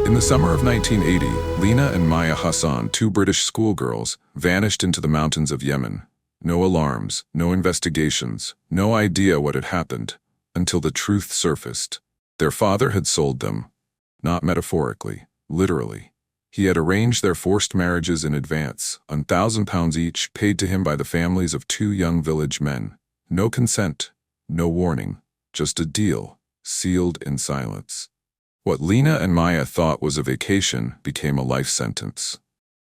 In the summer of 1980, Lina and Maya Hasan, two British schoolgirls, vanished into the mountains of Yemen. No alarms, no investigations, no idea what had happened, until the truth surfaced. Their father had sold them. Not metaphorically, literally. He had arranged their forced marriages in advance, £1,000 each, paid to him by the families of two young village men. No consent, no warning, just a deal, sealed in silence. What Lina and Maya thought was a vacation became a life sentence.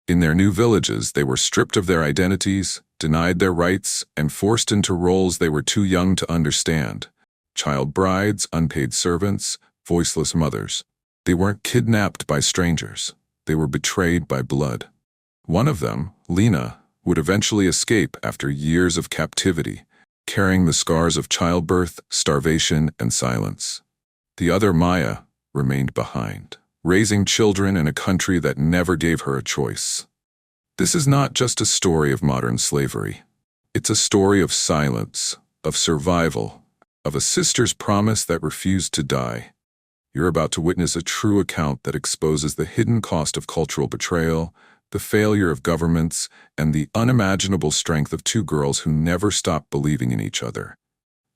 In their new villages, they were stripped of their identities, denied their rights, and forced into roles they were too young to understand. Child brides, unpaid servants, voiceless mothers. They weren't kidnapped by strangers. They were betrayed by blood. One of them, Lena, would eventually escape after years of captivity, carrying the scars of childbirth, starvation, and silence. The other, Maya, remained behind, raising children in a country that never gave her a choice. This is not just a story of modern slavery. It's a story of silence, of survival, of a sister's promise that refused to die. You're about to witness a true account that exposes the hidden cost of cultural betrayal, the failure of governments, and the unimaginable strength of two girls who never stopped believing in each other,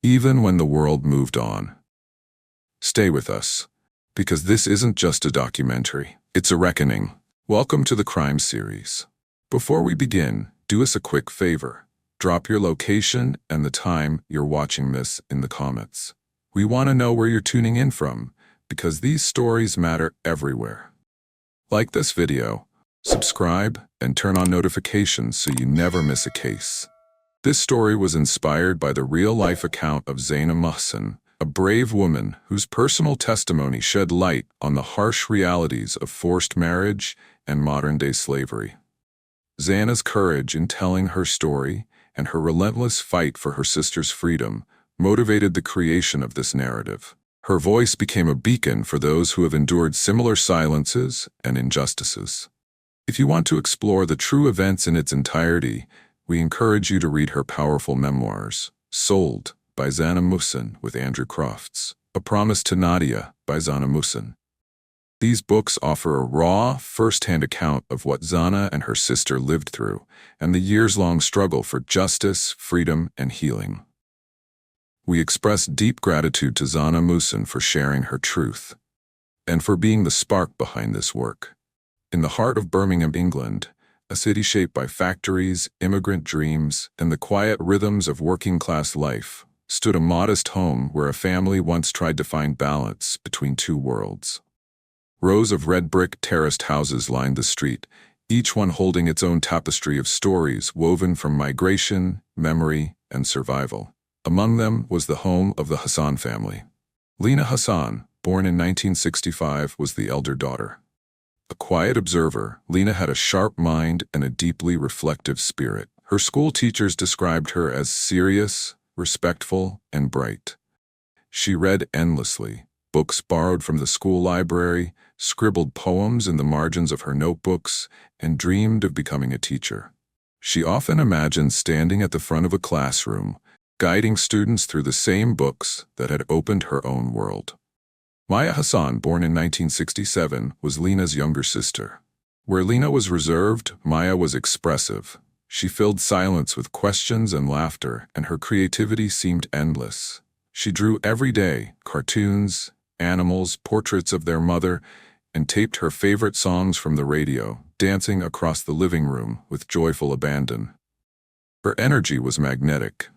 even when the world moved on. Stay with us, because this isn't just a documentary, it's a reckoning. Welcome to the crime series. Before we begin, do us a quick favor. Drop your location and the time you're watching this in the comments. We want to know where you're tuning in from, because these stories matter everywhere. Like this video, subscribe, and turn on notifications so you never miss a case. This story was inspired by the real-life account of Zana Muhsen, a brave woman whose personal testimony shed light on the harsh realities of forced marriage and modern-day slavery. Zana's courage in telling her story and her relentless fight for her sister's freedom motivated the creation of this narrative. Her voice became a beacon for those who have endured similar silences and injustices. If you want to explore the true events in its entirety, we encourage you to read her powerful memoirs, Sold, by Zana Muhsen with Andrew Crofts, A Promise to Nadia by Zana Muhsen. These books offer a raw, first-hand account of what Zana and her sister lived through and the years-long struggle for justice, freedom, and healing. We express deep gratitude to Zana Muhsen for sharing her truth and for being the spark behind this work. In the heart of Birmingham, England, a city shaped by factories, immigrant dreams, and the quiet rhythms of working-class life, stood a modest home where a family once tried to find balance between two worlds. Rows of red brick terraced houses lined the street, each one holding its own tapestry of stories woven from migration, memory, and survival. Among them was the home of the Hasan family. Lina Hasan, born in 1965, was the elder daughter. A quiet observer, Lina had a sharp mind and a deeply reflective spirit. Her school teachers described her as serious, respectful, and bright. She read endlessly, books borrowed from the school library, scribbled poems in the margins of her notebooks, and dreamed of becoming a teacher. She often imagined standing at the front of a classroom, guiding students through the same books that had opened her own world. Maya Hasan, born in 1967, was Lina's younger sister. Where Lina was reserved, Maya was expressive. She filled silence with questions and laughter, and her creativity seemed endless. She drew every day, cartoons, animals, portraits of their mother, and taped her favorite songs from the radio, dancing across the living room with joyful abandon. Her energy was magnetic.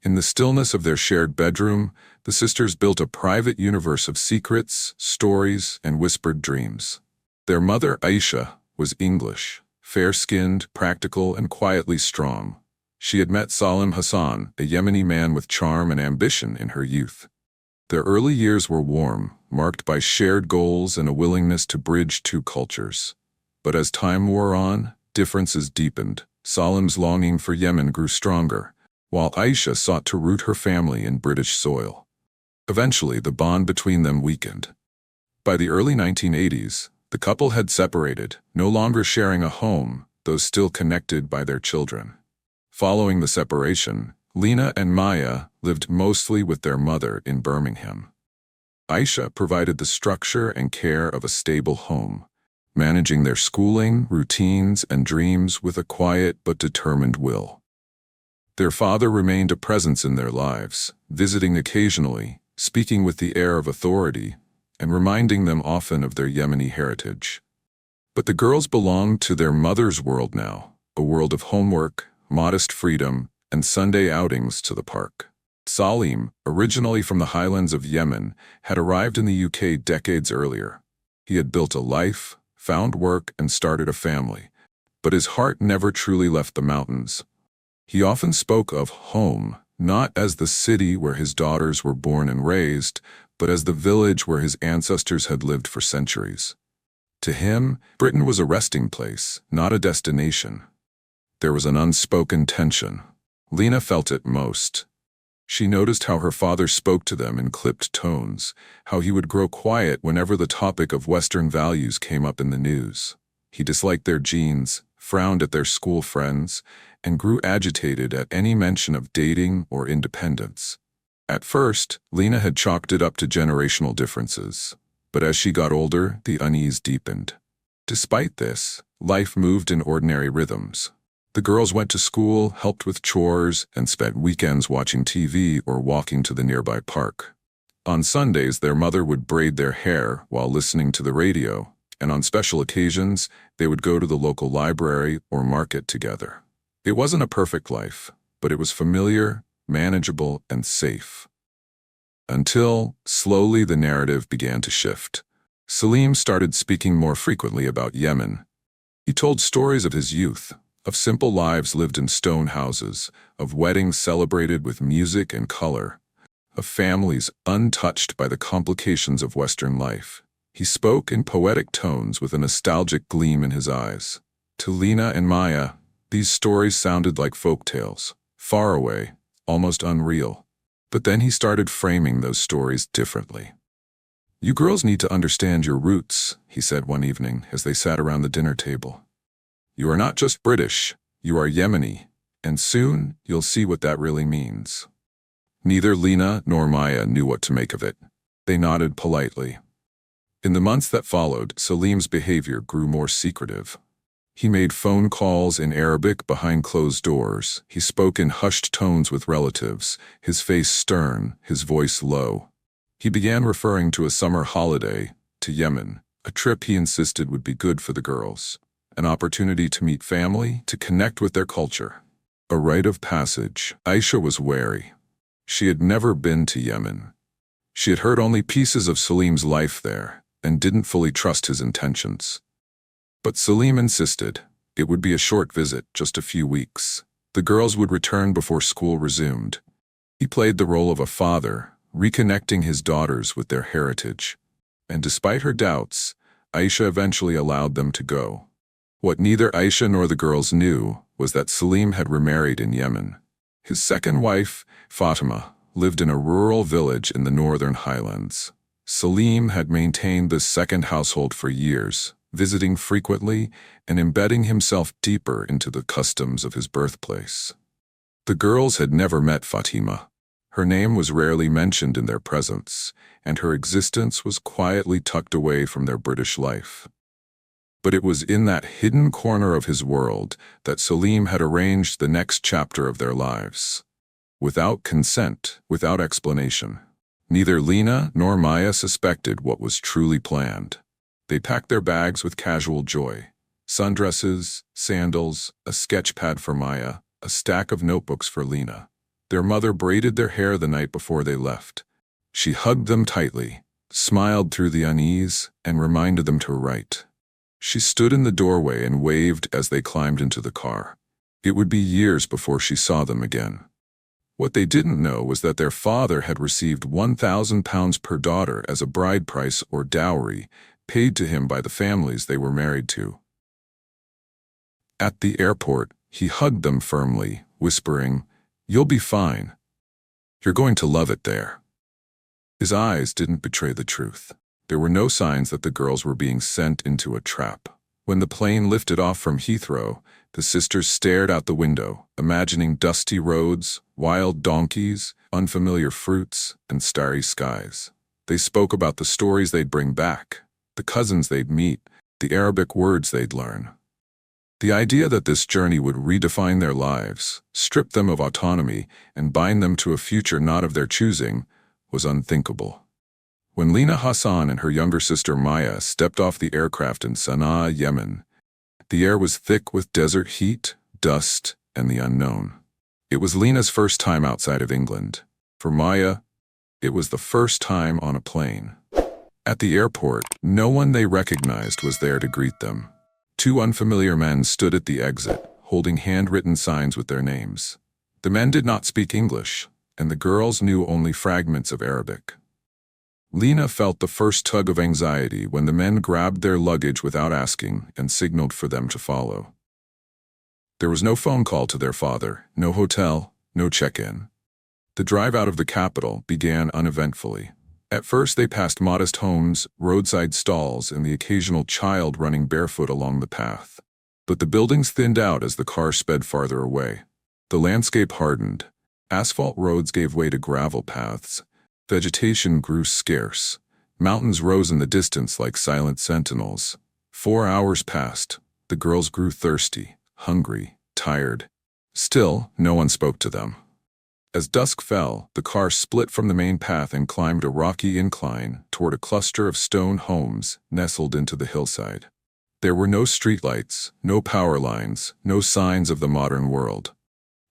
In the stillness of their shared bedroom, the sisters built a private universe of secrets, stories, and whispered dreams. Their mother, Aisha, was English, fair-skinned, practical, and quietly strong. She had met Salim Hassan, a Yemeni man with charm and ambition in her youth. Their early years were warm, marked by shared goals and a willingness to bridge two cultures. But as time wore on, differences deepened. Salim's longing for Yemen grew stronger, while Aisha sought to root her family in British soil. Eventually, the bond between them weakened. By the early 1980s, the couple had separated, no longer sharing a home, though still connected by their children. Following the separation, Lina and Maya lived mostly with their mother in Birmingham. Aisha provided the structure and care of a stable home, managing their schooling, routines, and dreams with a quiet but determined will. Their father remained a presence in their lives, visiting occasionally, speaking with the air of authority, and reminding them often of their Yemeni heritage. But the girls belonged to their mother's world now, a world of homework, modest freedom, and Sunday outings to the park. Salim, originally from the highlands of Yemen, had arrived in the UK decades earlier. He had built a life, found work, and started a family, but his heart never truly left the mountains. He often spoke of home, not as the city where his daughters were born and raised, but as the village where his ancestors had lived for centuries. To him, Britain was a resting place, not a destination. There was an unspoken tension. Lena felt it most. She noticed how her father spoke to them in clipped tones, how he would grow quiet whenever the topic of Western values came up in the news. He disliked their genes, frowned at their school friends, and grew agitated at any mention of dating or independence. At first, Lena had chalked it up to generational differences, but as she got older, the unease deepened. Despite this, life moved in ordinary rhythms. The girls went to school, helped with chores, and spent weekends watching TV or walking to the nearby park. On Sundays, their mother would braid their hair while listening to the radio, and on special occasions, they would go to the local library or market together. It wasn't a perfect life, but it was familiar, manageable, and safe. Until, slowly, the narrative began to shift. Salim started speaking more frequently about Yemen. He told stories of his youth, of simple lives lived in stone houses, of weddings celebrated with music and color, of families untouched by the complications of Western life. He spoke in poetic tones with a nostalgic gleam in his eyes. To Lina and Maya, these stories sounded like folk tales, far away, almost unreal. But then he started framing those stories differently. "You girls need to understand your roots," he said one evening as they sat around the dinner table. "You are not just British, you are Yemeni, and soon you'll see what that really means." Neither Lena nor Maya knew what to make of it. They nodded politely. In the months that followed, Salim's behavior grew more secretive. He made phone calls in Arabic behind closed doors. He spoke in hushed tones with relatives, his face stern, his voice low. He began referring to a summer holiday, to Yemen, a trip he insisted would be good for the girls, an opportunity to meet family, to connect with their culture. A rite of passage. Aisha was wary. She had never been to Yemen. She had heard only pieces of Salim's life there, and didn't fully trust his intentions. But Salim insisted. It would be a short visit, just a few weeks. The girls would return before school resumed. He played the role of a father, reconnecting his daughters with their heritage. And despite her doubts, Aisha eventually allowed them to go. What neither Aisha nor the girls knew was that Salim had remarried in Yemen. His second wife, Fatima, lived in a rural village in the northern highlands. Salim had maintained this second household for years, visiting frequently and embedding himself deeper into the customs of his birthplace. The girls had never met Fatima. Her name was rarely mentioned in their presence, and her existence was quietly tucked away from their British life. But it was in that hidden corner of his world that Salim had arranged the next chapter of their lives. Without consent, without explanation. Neither Lena nor Maya suspected what was truly planned. They packed their bags with casual joy. Sundresses, sandals, a sketch pad for Maya, a stack of notebooks for Lena. Their mother braided their hair the night before they left. She hugged them tightly, smiled through the unease, and reminded them to write. She stood in the doorway and waved as they climbed into the car. It would be years before she saw them again. What they didn't know was that their father had received £1,000 per daughter as a bride price or dowry, paid to him by the families they were married to. At the airport, he hugged them firmly, whispering, "You'll be fine. You're going to love it there." His eyes didn't betray the truth. There were no signs that the girls were being sent into a trap. When the plane lifted off from Heathrow, the sisters stared out the window, imagining dusty roads, wild donkeys, unfamiliar fruits, and starry skies. They spoke about the stories they'd bring back, the cousins they'd meet, the Arabic words they'd learn. The idea that this journey would redefine their lives, strip them of autonomy, and bind them to a future not of their choosing, was unthinkable. When Lina Hasan and her younger sister Maya stepped off the aircraft in Sana'a, Yemen, the air was thick with desert heat, dust, and the unknown. It was Lina's first time outside of England. For Maya, it was the first time on a plane. At the airport, no one they recognized was there to greet them. Two unfamiliar men stood at the exit, holding handwritten signs with their names. The men did not speak English, and the girls knew only fragments of Arabic. Lena felt the first tug of anxiety when the men grabbed their luggage without asking and signaled for them to follow. There was no phone call to their father, no hotel, no check-in. The drive out of the capital began uneventfully. At first they passed modest homes, roadside stalls, and the occasional child running barefoot along the path. But the buildings thinned out as the car sped farther away. The landscape hardened. Asphalt roads gave way to gravel paths. Vegetation grew scarce. Mountains rose in the distance like silent sentinels. 4 hours passed. The girls grew thirsty, hungry, tired. Still, no one spoke to them. As dusk fell, the car split from the main path and climbed a rocky incline toward a cluster of stone homes nestled into the hillside. There were no streetlights, no power lines, no signs of the modern world.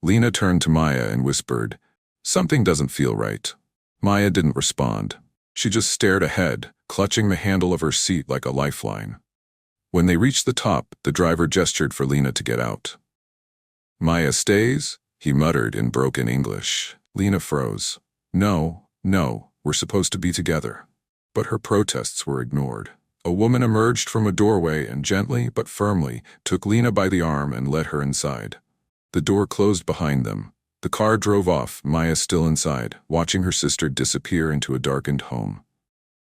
Lena turned to Maya and whispered, "Something doesn't feel right." Maya didn't respond. She just stared ahead, clutching the handle of her seat like a lifeline. When they reached the top, the driver gestured for Lena to get out. "Maya stays?" he muttered in broken English. Lena froze. No, we're supposed to be together." But her protests were ignored. A woman emerged from a doorway and gently but firmly took Lena by the arm and led her inside. The door closed behind them. The car drove off, Maya still inside, watching her sister disappear into a darkened home.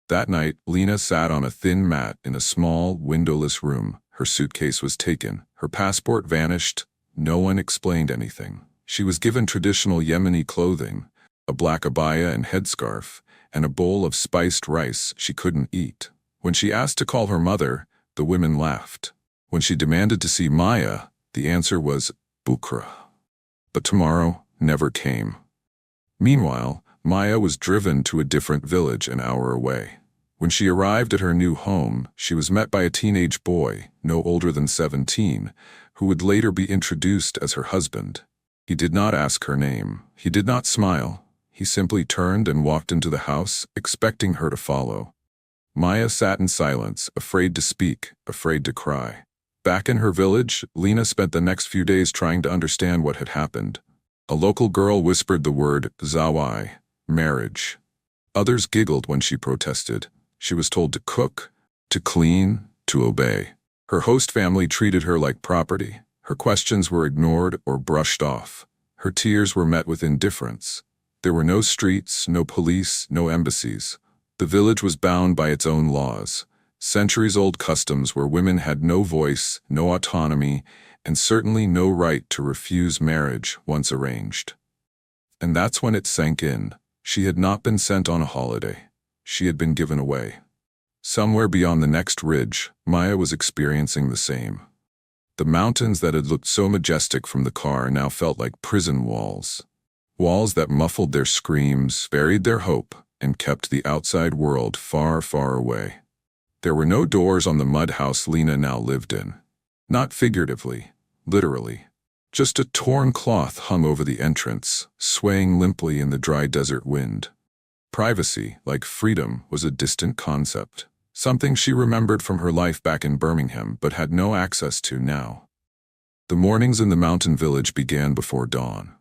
That night, Lena sat on a thin mat in a small, windowless room. Her suitcase was taken. Her passport vanished. No one explained anything. She was given traditional Yemeni clothing, a black abaya and headscarf, and a bowl of spiced rice she couldn't eat. When she asked to call her mother, the women laughed. When she demanded to see Maya, the answer was Bukra. But tomorrow never came. Meanwhile, Maya was driven to a different village an hour away. When she arrived at her new home, she was met by a teenage boy, no older than 17, who would later be introduced as her husband. He did not ask her name. He did not smile. He simply turned and walked into the house, expecting her to follow. Maya sat in silence, afraid to speak, afraid to cry. Back in her village, Lena spent the next few days trying to understand what had happened. A local girl whispered the word zawai, marriage. Others giggled when she protested. She was told to cook, to clean, to obey. Her host family treated her like property. Her questions were ignored or brushed off. Her tears were met with indifference. There were no streets, no police, no embassies. The village was bound by its own laws. Centuries-old customs where women had no voice, no autonomy, and certainly no right to refuse marriage once arranged. And that's when it sank in. She had not been sent on a holiday. She had been given away. Somewhere beyond the next ridge, Maya was experiencing the same. The mountains that had looked so majestic from the car now felt like prison walls. Walls that muffled their screams, buried their hope, and kept the outside world far, far away. There were no doors on the mud house Lena now lived in. Not figuratively, literally. Just a torn cloth hung over the entrance, swaying limply in the dry desert wind. Privacy, like freedom, was a distant concept. Something she remembered from her life back in Birmingham but had no access to now. The mornings in the mountain village began before dawn.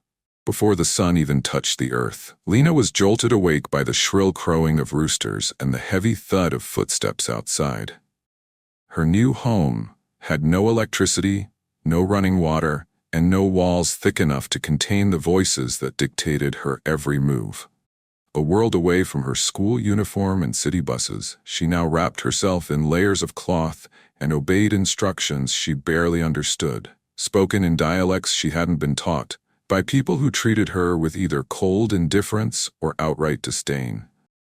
Before the sun even touched the earth, Lena was jolted awake by the shrill crowing of roosters and the heavy thud of footsteps outside. Her new home had no electricity, no running water, and no walls thick enough to contain the voices that dictated her every move. A world away from her school uniform and city buses, she now wrapped herself in layers of cloth and obeyed instructions she barely understood, spoken in dialects she hadn't been taught, by people who treated her with either cold indifference or outright disdain.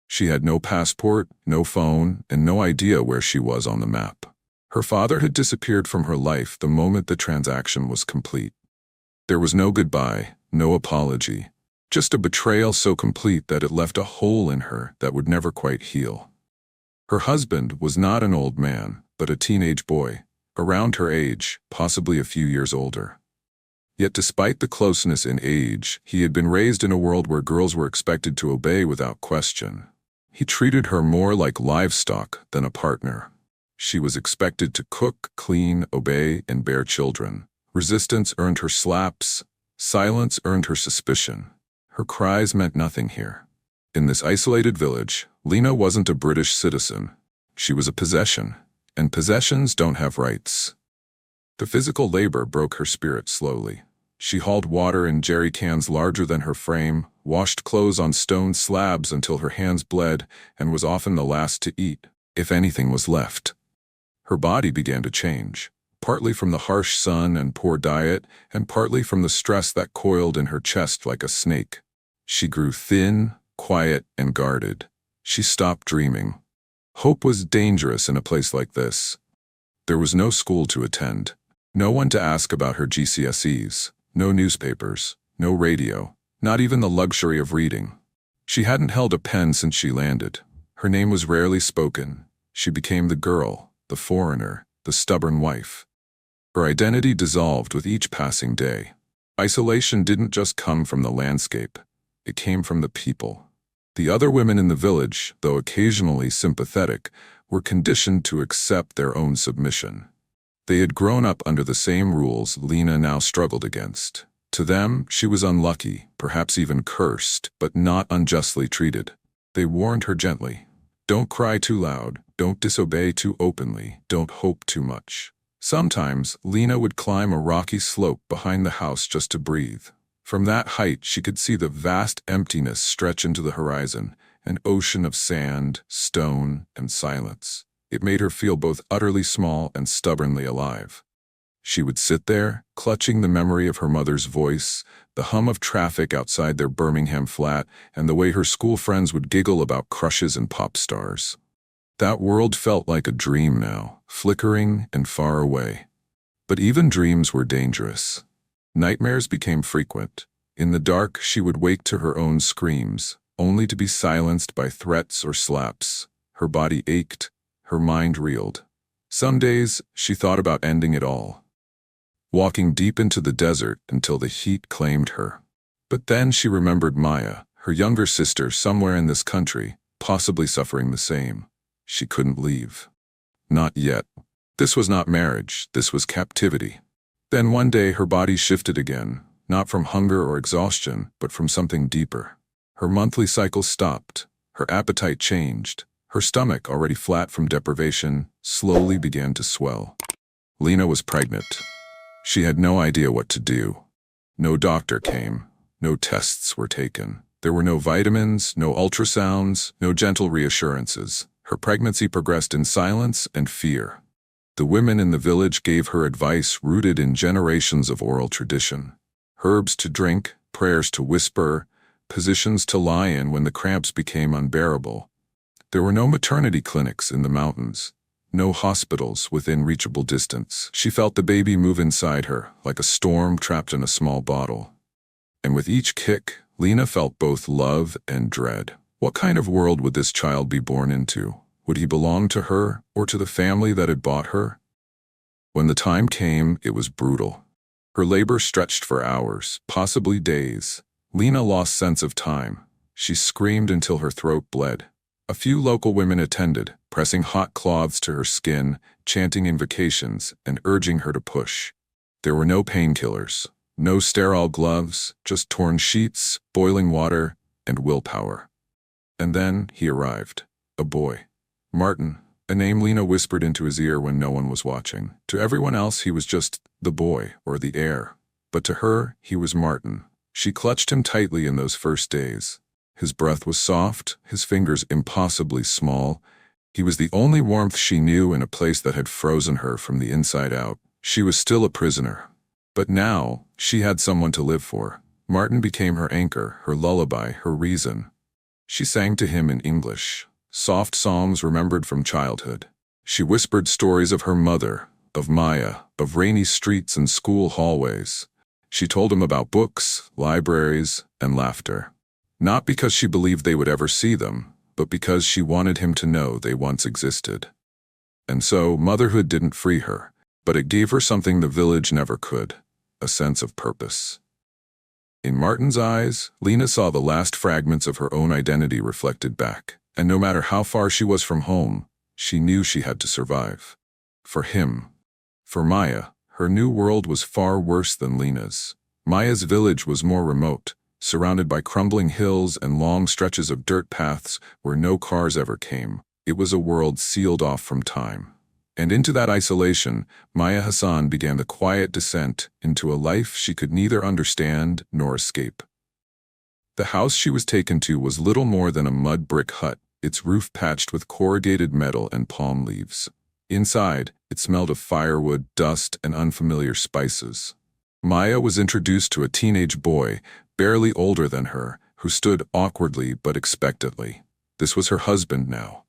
She had no passport, no phone, and no idea where she was on the map. Her father had disappeared from her life the moment the transaction was complete. There was no goodbye, no apology, just a betrayal so complete that it left a hole in her that would never quite heal. Her husband was not an old man, but a teenage boy, around her age, possibly a few years older. Yet despite the closeness in age, he had been raised in a world where girls were expected to obey without question. He treated her more like livestock than a partner. She was expected to cook, clean, obey, and bear children. Resistance earned her slaps. Silence earned her suspicion. Her cries meant nothing here. In this isolated village, Lena wasn't a British citizen. She was a possession, and possessions don't have rights. The physical labor broke her spirit slowly. She hauled water in jerry cans larger than her frame, washed clothes on stone slabs until her hands bled, and was often the last to eat, if anything was left. Her body began to change, partly from the harsh sun and poor diet, and partly from the stress that coiled in her chest like a snake. She grew thin, quiet, and guarded. She stopped dreaming. Hope was dangerous in a place like this. There was no school to attend, no one to ask about her GCSEs, no newspapers, no radio, not even the luxury of reading. She hadn't held a pen since she landed. Her name was rarely spoken. She became the girl, the foreigner, the stubborn wife. Her identity dissolved with each passing day. Isolation didn't just come from the landscape. It came from the people. The other women in the village, though occasionally sympathetic, were conditioned to accept their own submission. They had grown up under the same rules Lena now struggled against. To them, she was unlucky, perhaps even cursed, but not unjustly treated. They warned her gently. Don't cry too loud, don't disobey too openly, don't hope too much. Sometimes, Lena would climb a rocky slope behind the house just to breathe. From that height, she could see the vast emptiness stretch into the horizon, an ocean of sand, stone, and silence. It made her feel both utterly small and stubbornly alive. She would sit there, clutching the memory of her mother's voice, the hum of traffic outside their Birmingham flat, and the way her school friends would giggle about crushes and pop stars. That world felt like a dream now, flickering and far away. But even dreams were dangerous. Nightmares became frequent. In the dark, she would wake to her own screams, only to be silenced by threats or slaps. Her body ached. Her mind reeled. Some days, she thought about ending it all, walking deep into the desert until the heat claimed her. But then she remembered Maya, her younger sister somewhere in this country, possibly suffering the same. She couldn't leave. Not yet. This was not marriage, this was captivity. Then one day her body shifted again, not from hunger or exhaustion, but from something deeper. Her monthly cycle stopped. Her appetite changed. Her stomach, already flat from deprivation, slowly began to swell. Lena was pregnant. She had no idea what to do. No doctor came. No tests were taken. There were no vitamins, no ultrasounds, no gentle reassurances. Her pregnancy progressed in silence and fear. The women in the village gave her advice rooted in generations of oral tradition. Herbs to drink, prayers to whisper, positions to lie in when the cramps became unbearable. There were no maternity clinics in the mountains, no hospitals within reachable distance. She felt the baby move inside her, like a storm trapped in a small bottle. And with each kick, Lena felt both love and dread. What kind of world would this child be born into? Would he belong to her, or to the family that had bought her? When the time came, it was brutal. Her labor stretched for hours, possibly days. Lena lost sense of time. She screamed until her throat bled. A few local women attended, pressing hot cloths to her skin, chanting invocations, and urging her to push. There were no painkillers, no sterile gloves, just torn sheets, boiling water, and willpower. And then he arrived, a boy. Martin, a name Lena whispered into his ear when no one was watching. To everyone else, he was just the boy or the heir. But to her, he was Martin. She clutched him tightly in those first days. His breath was soft, his fingers impossibly small. He was the only warmth she knew in a place that had frozen her from the inside out. She was still a prisoner. But now, she had someone to live for. Martin became her anchor, her lullaby, her reason. She sang to him in English, soft songs remembered from childhood. She whispered stories of her mother, of Maya, of rainy streets and school hallways. She told him about books, libraries, and laughter. Not because she believed they would ever see them, but because she wanted him to know they once existed. And so, motherhood didn't free her, but it gave her something the village never could, a sense of purpose. In Martin's eyes, Lena saw the last fragments of her own identity reflected back, and no matter how far she was from home, she knew she had to survive. For him. For Maya, her new world was far worse than Lena's. Maya's village was more remote, surrounded by crumbling hills and long stretches of dirt paths where no cars ever came. It was a world sealed off from time. And into that isolation, Maya Hasan began the quiet descent into a life she could neither understand nor escape. The house she was taken to was little more than a mud brick hut, its roof patched with corrugated metal and palm leaves. Inside, it smelled of firewood, dust, and unfamiliar spices. Maya was introduced to a teenage boy, barely older than her, who stood awkwardly but expectantly. This was her husband now.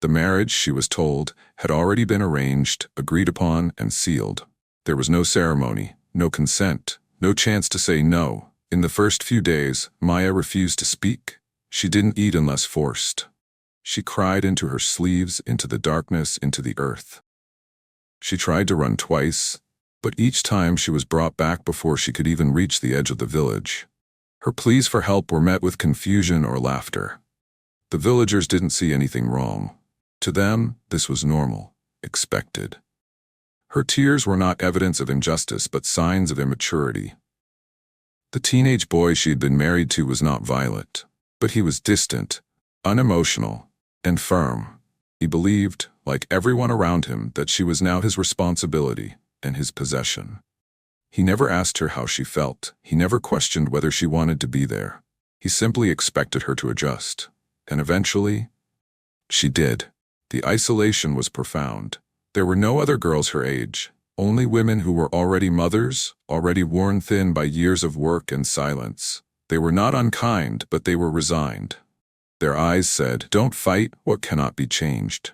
The marriage, she was told, had already been arranged, agreed upon, and sealed. There was no ceremony, no consent, no chance to say no. In the first few days, Maya refused to speak. She didn't eat unless forced. She cried into her sleeves, into the darkness, into the earth. She tried to run twice, but each time she was brought back before she could even reach the edge of the village. Her pleas for help were met with confusion or laughter. The villagers didn't see anything wrong. To them, this was normal, expected. Her tears were not evidence of injustice but signs of immaturity. The teenage boy she had been married to was not violent, but he was distant, unemotional, and firm. He believed, like everyone around him, that she was now his responsibility and his possession. He never asked her how she felt. He never questioned whether she wanted to be there. He simply expected her to adjust. And eventually, she did. The isolation was profound. There were no other girls her age, only women who were already mothers, already worn thin by years of work and silence. They were not unkind, but they were resigned. Their eyes said, "Don't fight what cannot be changed."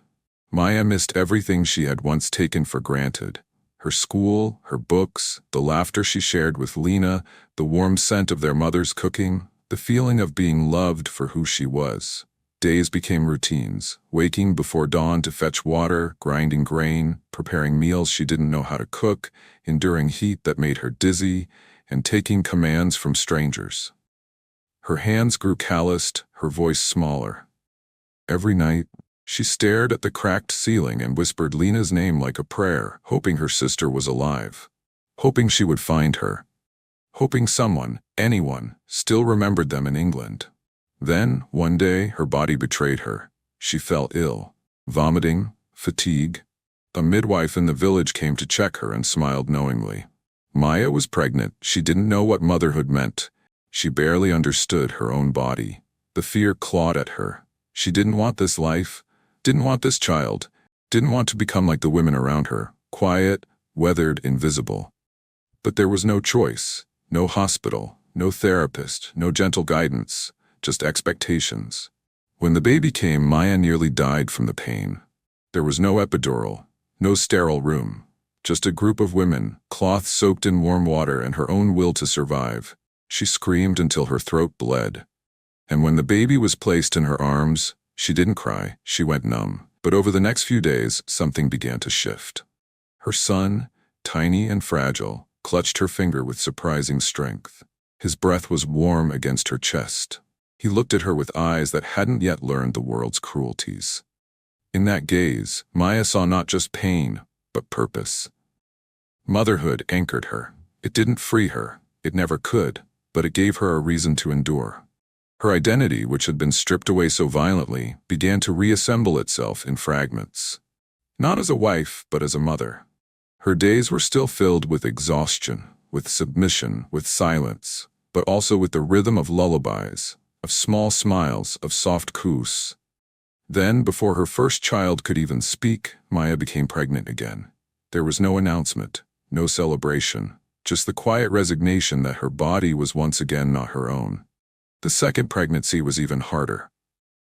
Maya missed everything she had once taken for granted. Her school, her books, the laughter she shared with Lena, the warm scent of their mother's cooking, the feeling of being loved for who she was. Days became routines, waking before dawn to fetch water, grinding grain, preparing meals she didn't know how to cook, enduring heat that made her dizzy, and taking commands from strangers. Her hands grew calloused, her voice smaller. Every night, she stared at the cracked ceiling and whispered Lena's name like a prayer, hoping her sister was alive, hoping she would find her, hoping someone, anyone, still remembered them in England. Then, one day, her body betrayed her. She fell ill, vomiting, fatigue. A midwife in the village came to check her and smiled knowingly. Maya was pregnant. She didn't know what motherhood meant. She barely understood her own body. The fear clawed at her. She didn't want this life, didn't want this child, didn't want to become like the women around her, quiet, weathered, invisible. But there was no choice, no hospital, no therapist, no gentle guidance. Just expectations. When the baby came, Maya nearly died from the pain. There was no epidural, no sterile room, just a group of women, cloth soaked in warm water and her own will to survive. She screamed until her throat bled. And when the baby was placed in her arms, she didn't cry, she went numb. But over the next few days, something began to shift. Her son, tiny and fragile, clutched her finger with surprising strength. His breath was warm against her chest. He looked at her with eyes that hadn't yet learned the world's cruelties. In that gaze, Maya saw not just pain, but purpose. Motherhood anchored her. It didn't free her, it never could, but it gave her a reason to endure. Her identity, which had been stripped away so violently, began to reassemble itself in fragments. Not as a wife, but as a mother. Her days were still filled with exhaustion, with submission, with silence, but also with the rhythm of lullabies, of small smiles, of soft coos. Then, before her first child could even speak, Maya became pregnant again. There was no announcement, no celebration, just the quiet resignation that her body was once again not her own. The second pregnancy was even harder.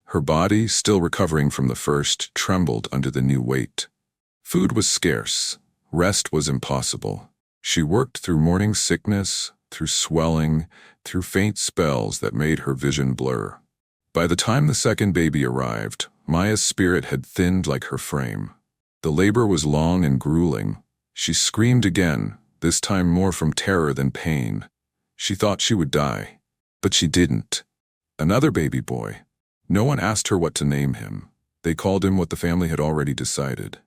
Her body, still recovering from the first, trembled under the new weight. Food was scarce. Rest was impossible. She worked through morning sickness, through swelling, through faint spells that made her vision blur. By the time the second baby arrived, Maya's spirit had thinned like her frame. The labor was long and grueling. She screamed again, this time more from terror than pain. She thought she would die, but she didn't. Another baby boy. No one asked her what to name him. They called him what the family had already decided.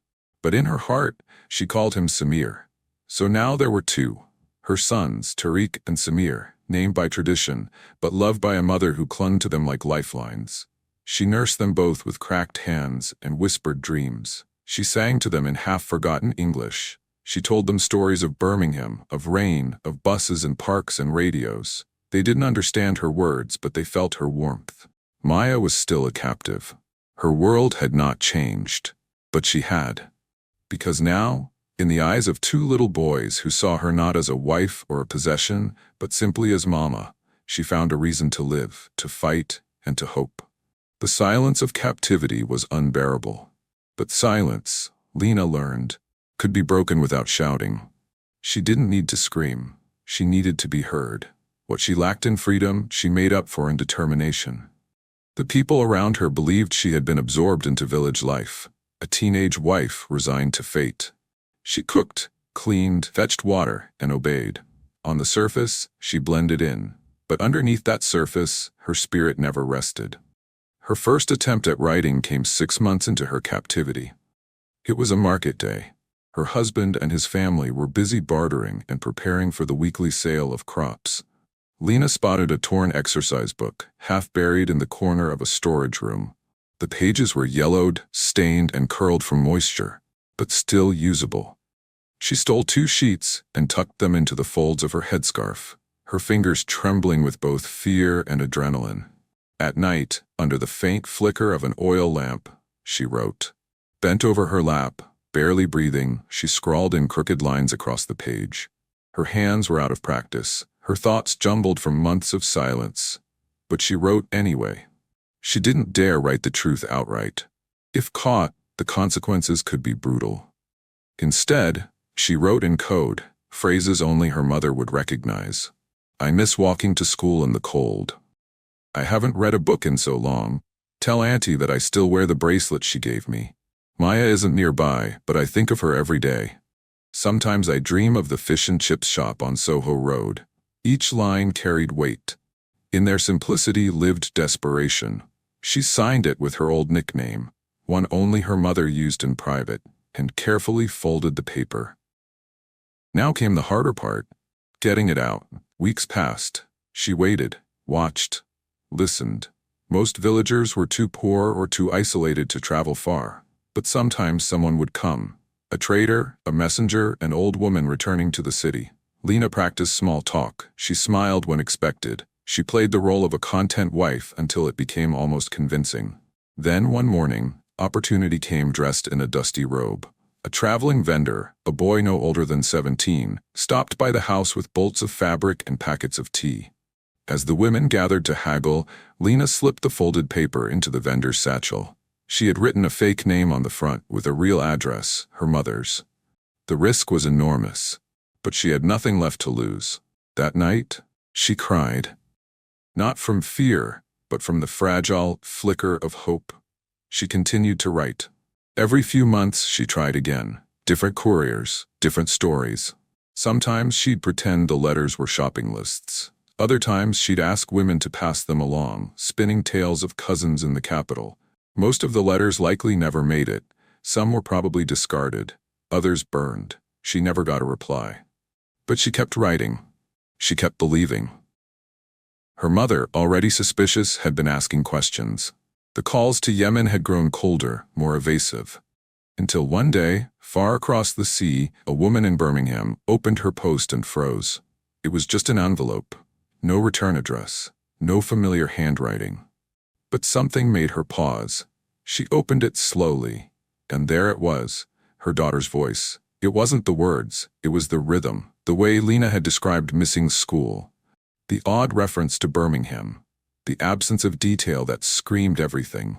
But in her heart, she called him Samir. So now there were two. Her sons, Tariq and Samir, named by tradition, but loved by a mother who clung to them like lifelines. She nursed them both with cracked hands and whispered dreams. She sang to them in half-forgotten English. She told them stories of Birmingham, of rain, of buses and parks and radios. They didn't understand her words, but they felt her warmth. Maya was still a captive. Her world had not changed, but she had. Because now, in the eyes of two little boys who saw her not as a wife or a possession, but simply as mama, she found a reason to live, to fight, and to hope. The silence of captivity was unbearable. But silence, Lena learned, could be broken without shouting. She didn't need to scream. She needed to be heard. What she lacked in freedom, she made up for in determination. The people around her believed she had been absorbed into village life, a teenage wife resigned to fate. She cooked, cleaned, fetched water, and obeyed. On the surface, she blended in, but underneath that surface, her spirit never rested. Her first attempt at writing came 6 months into her captivity. It was a market day. Her husband and his family were busy bartering and preparing for the weekly sale of crops. Lena spotted a torn exercise book, half buried in the corner of a storage room. The pages were yellowed, stained, and curled from moisture, but still usable. She stole 2 sheets and tucked them into the folds of her headscarf, her fingers trembling with both fear and adrenaline. At night, under the faint flicker of an oil lamp, she wrote. Bent over her lap, barely breathing, she scrawled in crooked lines across the page. Her hands were out of practice, her thoughts jumbled from months of silence. But she wrote anyway. She didn't dare write the truth outright. If caught, the consequences could be brutal. Instead, she wrote in code, phrases only her mother would recognize. I miss walking to school in the cold. I haven't read a book in so long. Tell Auntie that I still wear the bracelet she gave me. Maya isn't nearby, but I think of her every day. Sometimes I dream of the fish and chips shop on Soho Road. Each line carried weight. In their simplicity lived desperation. She signed it with her old nickname, one only her mother used in private, and carefully folded the paper. Now came the harder part, getting it out. Weeks passed. She waited, watched, listened. Most villagers were too poor or too isolated to travel far, but sometimes someone would come. A trader, a messenger, an old woman returning to the city. Lena practiced small talk. She smiled when expected. She played the role of a content wife until it became almost convincing. Then one morning, opportunity came dressed in a dusty robe. A traveling vendor, a boy no older than 17, stopped by the house with bolts of fabric and packets of tea. As the women gathered to haggle, Lena slipped the folded paper into the vendor's satchel. She had written a fake name on the front with a real address, her mother's. The risk was enormous, but she had nothing left to lose. That night, she cried. Not from fear, but from the fragile flicker of hope. She continued to write. Every few months she tried again. Different couriers, different stories. Sometimes she'd pretend the letters were shopping lists. Other times she'd ask women to pass them along, spinning tales of cousins in the capital. Most of the letters likely never made it. Some were probably discarded, others burned. She never got a reply. But she kept writing. She kept believing. Her mother, already suspicious, had been asking questions. The calls to Yemen had grown colder, more evasive. Until one day, far across the sea, a woman in Birmingham opened her post and froze. It was just an envelope. No return address. No familiar handwriting. But something made her pause. She opened it slowly, and there it was, her daughter's voice. It wasn't the words, it was the rhythm, the way Lena had described missing school. The odd reference to Birmingham. the absence of detail that screamed everything.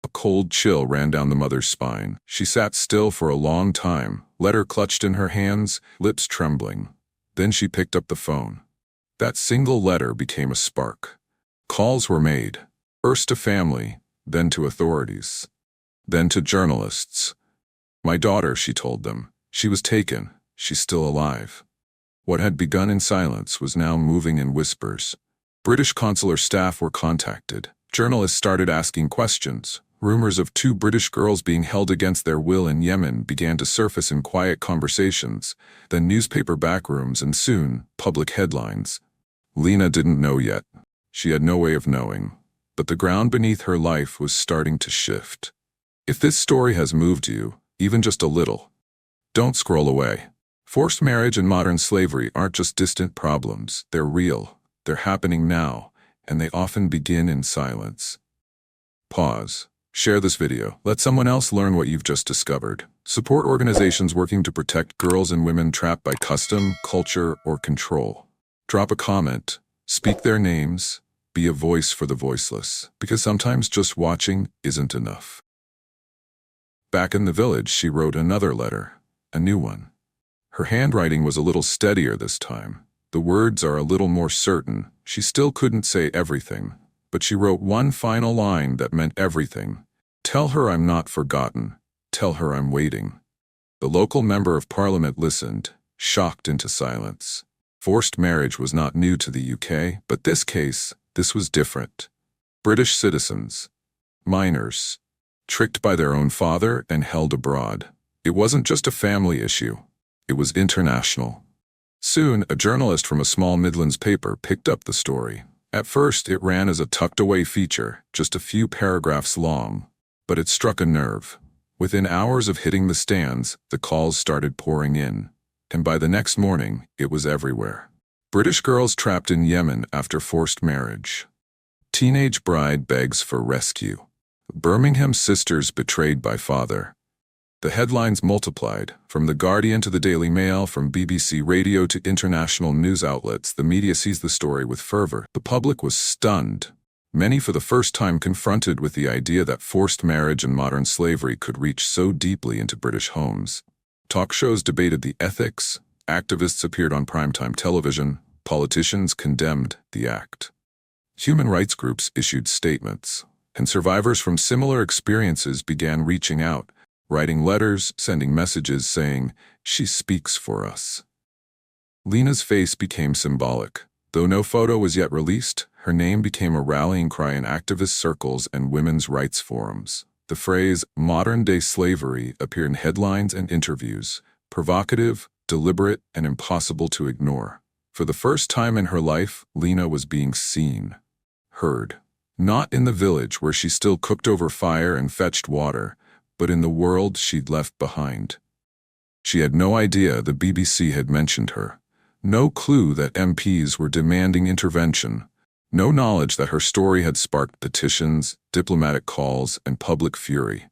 A cold chill ran down the mother's spine. She sat still for a long time, letter clutched in her hands, lips trembling. Then she picked up the phone. That single letter became a spark. Calls were made, first to family, then to authorities, then to journalists. My daughter, she told them. She was taken. She's still alive. What had begun in silence was now moving in whispers. British consular staff were contacted. Journalists started asking questions. Rumors of 2 British girls being held against their will in Yemen began to surface in quiet conversations, then newspaper backrooms, and soon, public headlines. Lena didn't know yet. She had no way of knowing. But the ground beneath her life was starting to shift. If this story has moved you, even just a little, don't scroll away. Forced marriage and modern slavery aren't just distant problems. They're real. They're happening now, and they often begin in silence. Pause. Share this video. Let someone else learn what you've just discovered. Support organizations working to protect girls and women trapped by custom, culture, or control. Drop a comment. Speak their names. Be a voice for the voiceless. Because sometimes just watching isn't enough. Back in the village, she wrote another letter. A new one. Her handwriting was a little steadier this time. The words are a little more certain. She still couldn't say everything, but she wrote one final line that meant everything. Tell her I'm not forgotten. Tell her I'm waiting. The local member of parliament listened, shocked into silence. Forced marriage was not new to the UK, but this was different. British citizens, minors, tricked by their own father and held abroad. It wasn't just a family issue. It was international. Soon, a journalist from a small Midlands paper picked up the story. At first, it ran as a tucked-away feature, just a few paragraphs long. But it struck a nerve. Within hours of hitting the stands, the calls started pouring in. And by the next morning, it was everywhere. British girls trapped in Yemen after forced marriage. Teenage bride begs for rescue. Birmingham sisters betrayed by father. The headlines multiplied. From The Guardian to the Daily Mail, from BBC Radio to international news outlets, the media seized the story with fervor. The public was stunned. Many for the first time confronted with the idea that forced marriage and modern slavery could reach so deeply into British homes. Talk shows debated the ethics, activists appeared on primetime television, politicians condemned the act. Human rights groups issued statements, and survivors from similar experiences began reaching out, writing letters, sending messages saying, "She speaks for us." Lena's face became symbolic. Though no photo was yet released, her name became a rallying cry in activist circles and women's rights forums. The phrase, modern-day slavery, appeared in headlines and interviews, provocative, deliberate, and impossible to ignore. For the first time in her life, Lena was being seen, heard. Not in the village where she still cooked over fire and fetched water, but in the world she'd left behind. She had no idea the BBC had mentioned her. No clue that MPs were demanding intervention. No knowledge that her story had sparked petitions, diplomatic calls, and public fury.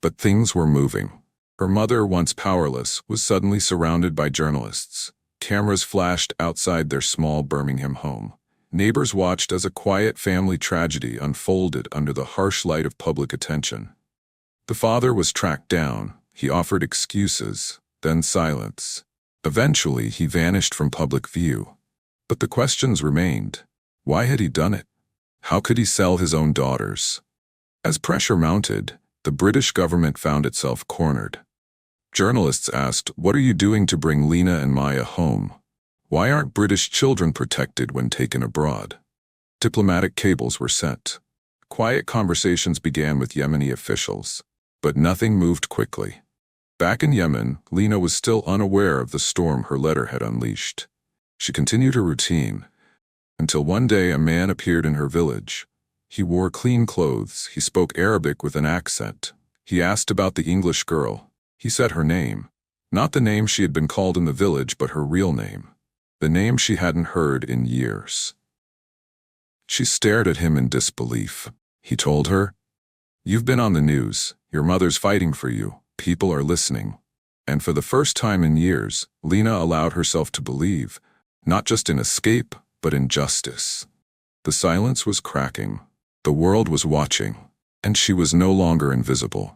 But things were moving. Her mother, once powerless, was suddenly surrounded by journalists. Cameras flashed outside their small Birmingham home. Neighbors watched as a quiet family tragedy unfolded under the harsh light of public attention. The father was tracked down. He offered excuses, then silence. Eventually, he vanished from public view. But the questions remained. Why had he done it? How could he sell his own daughters? As pressure mounted, the British government found itself cornered. Journalists asked, "What are you doing to bring Lina and Maya home? Why aren't British children protected when taken abroad?" Diplomatic cables were sent. Quiet conversations began with Yemeni officials. But nothing moved quickly. Back in Yemen, Lena was still unaware of the storm her letter had unleashed. She continued her routine, until one day a man appeared in her village. He wore clean clothes. He spoke Arabic with an accent. He asked about the English girl. He said her name. Not the name she had been called in the village, but her real name. The name she hadn't heard in years. She stared at him in disbelief. He told her, "You've been on the news. Your mother's fighting for you. People are listening." And for the first time in years, Lena allowed herself to believe, not just in escape, but in justice. The silence was cracking. The world was watching, and she was no longer invisible.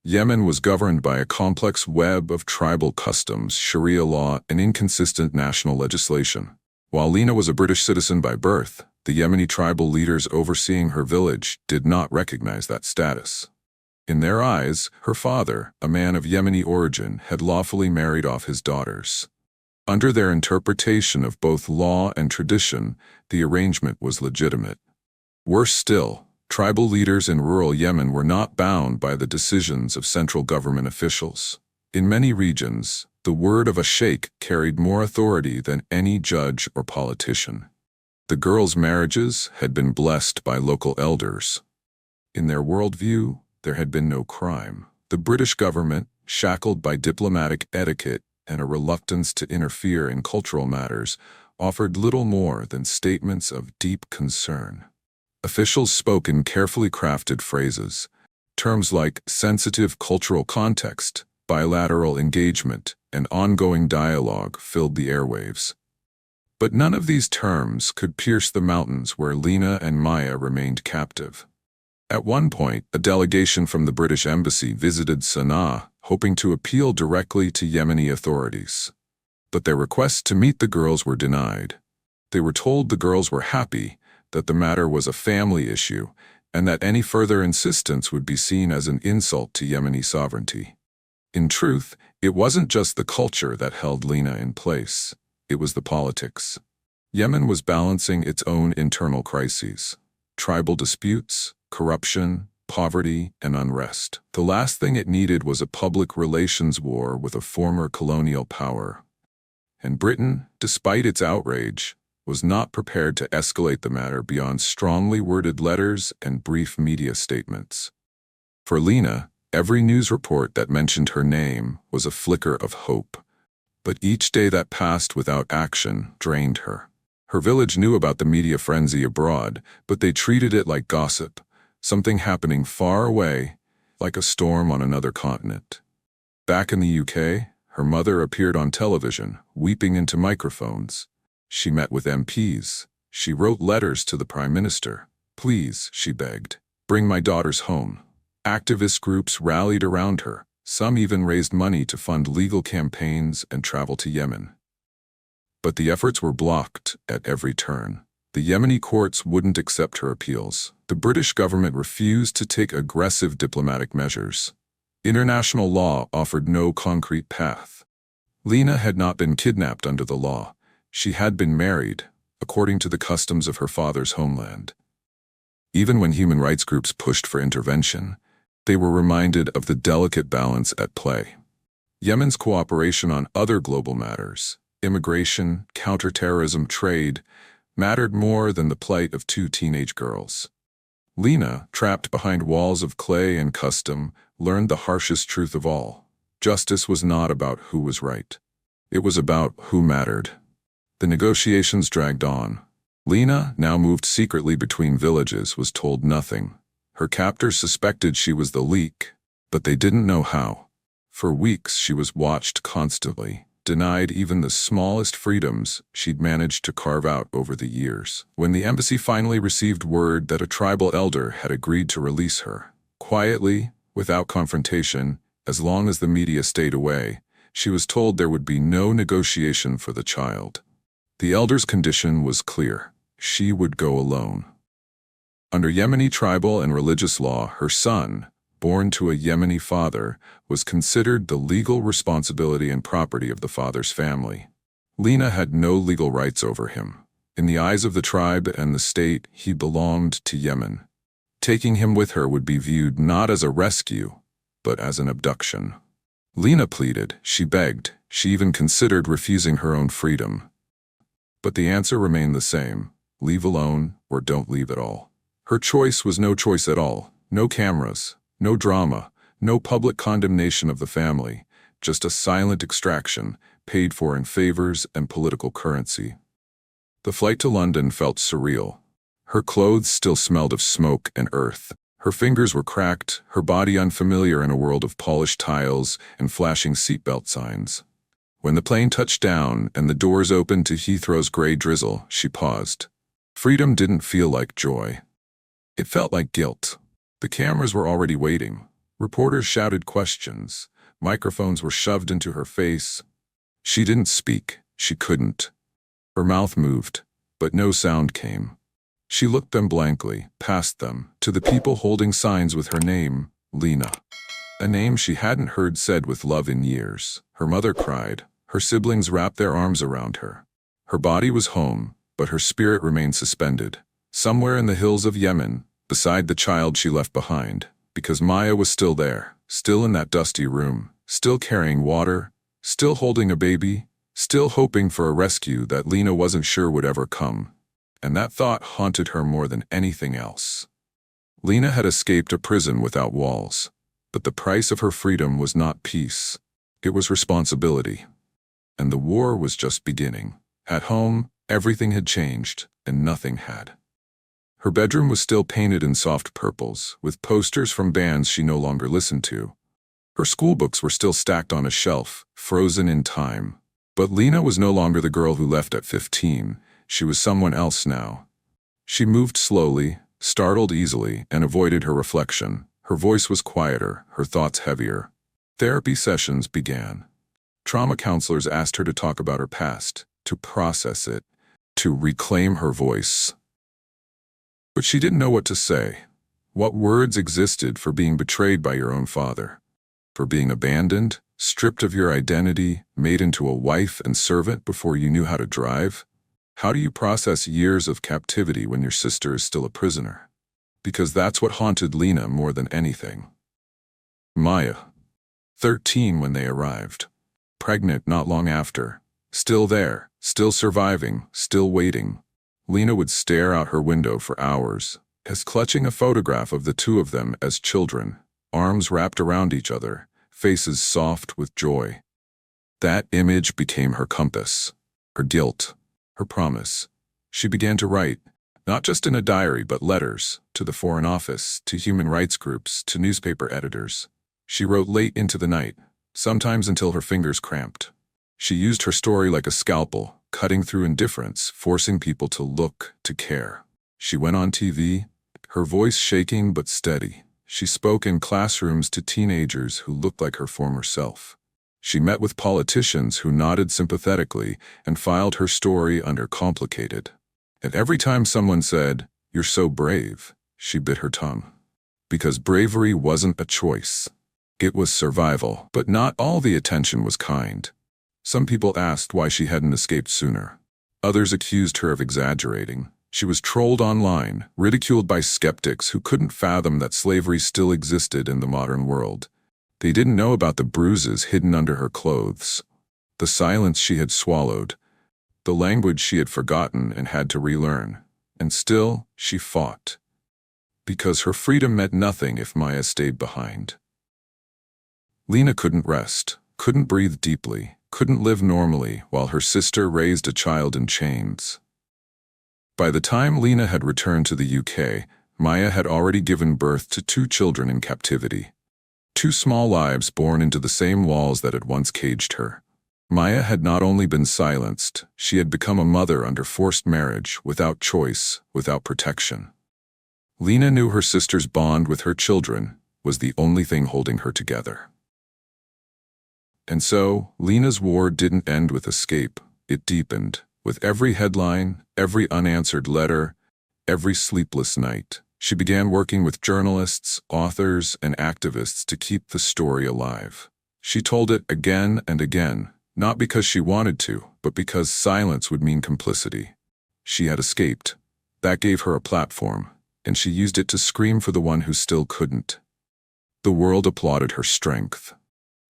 Yemen was governed by a complex web of tribal customs, Sharia law, and inconsistent national legislation. While Lena was a British citizen by birth, the Yemeni tribal leaders overseeing her village did not recognize that status. In their eyes, her father, a man of Yemeni origin, had lawfully married off his daughters. Under their interpretation of both law and tradition, the arrangement was legitimate. Worse still, tribal leaders in rural Yemen were not bound by the decisions of central government officials. In many regions, the word of a sheikh carried more authority than any judge or politician. The girls' marriages had been blessed by local elders. In their worldview, there had been no crime. The British government, shackled by diplomatic etiquette and a reluctance to interfere in cultural matters, offered little more than statements of deep concern. Officials spoke in carefully crafted phrases. Terms like sensitive cultural context, bilateral engagement, and ongoing dialogue filled the airwaves. But none of these terms could pierce the mountains where Lena and Maya remained captive. At one point, a delegation from the British Embassy visited Sana'a, hoping to appeal directly to Yemeni authorities. But their requests to meet the girls were denied. They were told the girls were happy, that the matter was a family issue, and that any further insistence would be seen as an insult to Yemeni sovereignty. In truth, it wasn't just the culture that held Lena in place. It was the politics. Yemen was balancing its own internal crises: tribal disputes, corruption, poverty, and unrest. The last thing it needed was a public relations war with a former colonial power. And Britain, despite its outrage, was not prepared to escalate the matter beyond strongly worded letters and brief media statements. For Lena, every news report that mentioned her name was a flicker of hope. But each day that passed without action drained her. Her village knew about the media frenzy abroad, but they treated it like gossip, something happening far away, like a storm on another continent. Back in the UK, her mother appeared on television, weeping into microphones. She met with MPs. She wrote letters to the Prime Minister. "Please," she begged, "bring my daughters home." Activist groups rallied around her. Some even raised money to fund legal campaigns and travel to Yemen. But the efforts were blocked at every turn. The Yemeni courts wouldn't accept her appeals. The British government refused to take aggressive diplomatic measures. International law offered no concrete path. Lena had not been kidnapped under the law. She had been married, according to the customs of her father's homeland. Even when human rights groups pushed for intervention, they were reminded of the delicate balance at play. Yemen's cooperation on other global matters, immigration, counterterrorism, trade, mattered more than the plight of two teenage girls. Lena, trapped behind walls of clay and custom, learned the harshest truth of all. Justice was not about who was right. It was about who mattered. The negotiations dragged on. Lena, now moved secretly between villages, was told nothing. Her captors suspected she was the leak, but they didn't know how. For weeks she was watched constantly, denied even the smallest freedoms she'd managed to carve out over the years. When the embassy finally received word that a tribal elder had agreed to release her, quietly, without confrontation, as long as the media stayed away, she was told there would be no negotiation for the child. The elder's condition was clear: she would go alone. Under Yemeni tribal and religious law, her son, born to a Yemeni father, was considered the legal responsibility and property of the father's family. Lena had no legal rights over him. In the eyes of the tribe and the state, he belonged to Yemen. Taking him with her would be viewed not as a rescue, but as an abduction. Lena pleaded, she begged, she even considered refusing her own freedom. But the answer remained the same: leave alone or don't leave at all. Her choice was no choice at all. No cameras, no drama, no public condemnation of the family, just a silent extraction, paid for in favors and political currency. The flight to London felt surreal. Her clothes still smelled of smoke and earth. Her fingers were cracked, her body unfamiliar in a world of polished tiles and flashing seatbelt signs. When the plane touched down and the doors opened to Heathrow's gray drizzle, she paused. Freedom didn't feel like joy. It felt like guilt. The cameras were already waiting. Reporters shouted questions. Microphones were shoved into her face. She didn't speak. She couldn't. Her mouth moved, but no sound came. She looked them blankly, past them, to the people holding signs with her name, Lena. A name she hadn't heard said with love in years. Her mother cried. Her siblings wrapped their arms around her. Her body was home, but her spirit remained suspended, somewhere in the hills of Yemen, beside the child she left behind, because Maya was still there, still in that dusty room, still carrying water, still holding a baby, still hoping for a rescue that Lena wasn't sure would ever come. And that thought haunted her more than anything else. Lena had escaped a prison without walls, but the price of her freedom was not peace. It was responsibility. And the war was just beginning. At home, everything had changed, and nothing had. Her bedroom was still painted in soft purples, with posters from bands she no longer listened to. Her school books were still stacked on a shelf, frozen in time. But Lena was no longer the girl who left at 15. She was someone else now. She moved slowly, startled easily, and avoided her reflection. Her voice was quieter, her thoughts heavier. Therapy sessions began. Trauma counselors asked her to talk about her past, to process it, to reclaim her voice. But she didn't know what to say. What words existed for being betrayed by your own father? For being abandoned, stripped of your identity, made into a wife and servant before you knew how to drive? How do you process years of captivity when your sister is still a prisoner? Because that's what haunted Lena more than anything. Maya, 13 when they arrived. Pregnant not long after. Still there, still surviving, still waiting. Lena would stare out her window for hours, as clutching a photograph of the two of them as children, arms wrapped around each other, faces soft with joy. That image became her compass, her guilt, her promise. She began to write, not just in a diary but letters, to the Foreign Office, to human rights groups, to newspaper editors. She wrote late into the night, sometimes until her fingers cramped. She used her story like a scalpel, cutting through indifference, forcing people to look, to care. She went on TV, her voice shaking but steady. She spoke in classrooms to teenagers who looked like her former self. She met with politicians who nodded sympathetically and filed her story under complicated. And every time someone said, "You're so brave," she bit her tongue. Because bravery wasn't a choice. It was survival. But not all the attention was kind. Some people asked why she hadn't escaped sooner. Others accused her of exaggerating. She was trolled online, ridiculed by skeptics who couldn't fathom that slavery still existed in the modern world. They didn't know about the bruises hidden under her clothes, the silence she had swallowed, the language she had forgotten and had to relearn. And still, she fought. Because her freedom meant nothing if Maya stayed behind. Lena couldn't rest, couldn't breathe deeply, couldn't live normally while her sister raised a child in chains. By the time Lena had returned to the UK, Maya had already given birth to 2 children in captivity. 2 small lives born into the same walls that had once caged her. Maya had not only been silenced, she had become a mother under forced marriage, without choice, without protection. Lena knew her sister's bond with her children was the only thing holding her together. And so, Lena's war didn't end with escape, it deepened. With every headline, every unanswered letter, every sleepless night, she began working with journalists, authors, and activists to keep the story alive. She told it again and again, not because she wanted to, but because silence would mean complicity. She had escaped. That gave her a platform, and she used it to scream for the one who still couldn't. The world applauded her strength.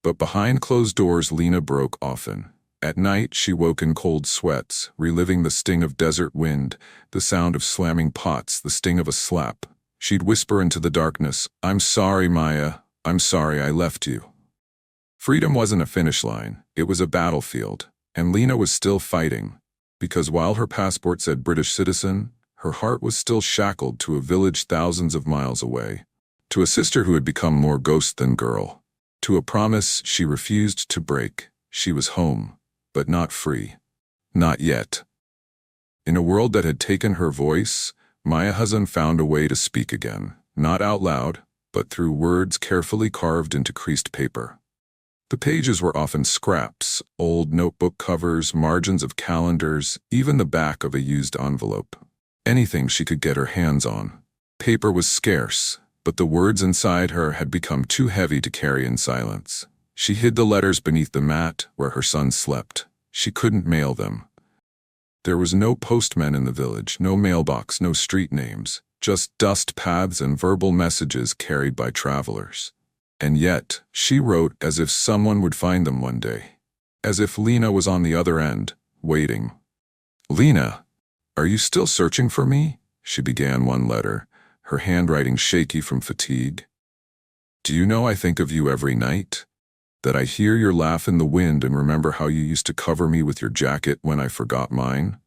But behind closed doors, Lena broke often. At night, she woke in cold sweats, reliving the sting of desert wind, the sound of slamming pots, the sting of a slap. She'd whisper into the darkness, "I'm sorry, Maya. I'm sorry I left you." Freedom wasn't a finish line. It was a battlefield. And Lena was still fighting. Because while her passport said British citizen, her heart was still shackled to a village thousands of miles away. To a sister who had become more ghost than girl. To a promise she refused to break. She was home. But not free. Not yet. In a world that had taken her voice, Maya Hasan found a way to speak again, not out loud, but through words carefully carved into creased paper. The pages were often scraps, old notebook covers, margins of calendars, even the back of a used envelope. Anything she could get her hands on. Paper was scarce, but the words inside her had become too heavy to carry in silence. She hid the letters beneath the mat where her son slept. She couldn't mail them. There was no postman in the village, no mailbox, no street names, just dust paths and verbal messages carried by travelers. And yet, she wrote as if someone would find them one day. As if Lena was on the other end, waiting. "Lena, are you still searching for me?" She began one letter, her handwriting shaky from fatigue. "Do you know I think of you every night? That I hear your laugh in the wind and remember how you used to cover me with your jacket when I forgot mine?